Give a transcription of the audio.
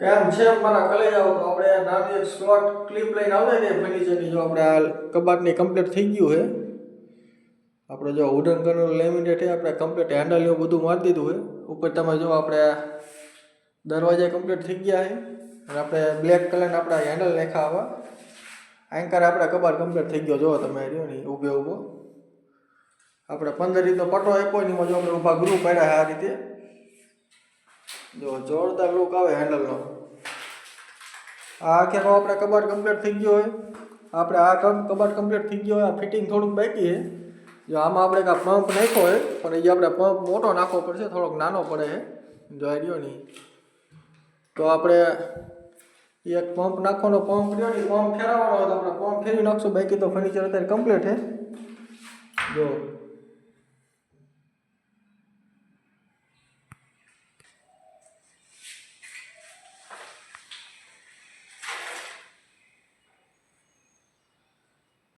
કેમ છે મારા કલેજાઓ? તો આપણે નાની એક સ્લોટ ક્લિપ લઈને આવતા ને ફર્નિચરની. જો આપણે આ કબાટની કમ્પ્લીટ થઈ ગયું છે. આપણે જો વુડન કલરનું લેમિનેટ છે, આપણે કમ્પ્લીટ હેન્ડલ એવું બધું મારી દીધું છે. ઉપર તમે જો આપણે દરવાજા કમ્પ્લીટ થઈ ગયા છે અને આપણે બ્લેક કલરના આપણા હેન્ડલ નાખ્યા આવા. એન્કર આપણે કબાટ કમ્પ્લીટ થઈ ગયો. જો તમે રહ્યો ને ઊભો આપણે 15 રીતનો પટો આપ્યો ને એમાં જો આપણે ઊભા ગ્રુપ પાડ્યા છે આ રીતે. જો જોરદાર લુક આવે હેન્ડલનો. આ આખે આપણે કબાટ કમ્પ્લીટ થઈ ગયો હોય. આપણે આ કબાટ કમ્પ્લીટ થઈ ગયો હોય. આ ફિટિંગ થોડુંક બાકી છે. જો આમાં આપણે કાં પંપ નાખ્યો હોય, પણ એ આપણે પંપ મોટો નાખવો પડશે, થોડોક નાનો પડે છે. જો આ રહ્યો નહીં તો આપણે એક પંપ નાખવાનો, પંપ રહ્યો ને પંપ ફેરવવાનો હોય તો આપણે પંપ ફેરવી નાખશું. બાકી તો ફર્નિચર અત્યારે કમ્પ્લીટ છે. જો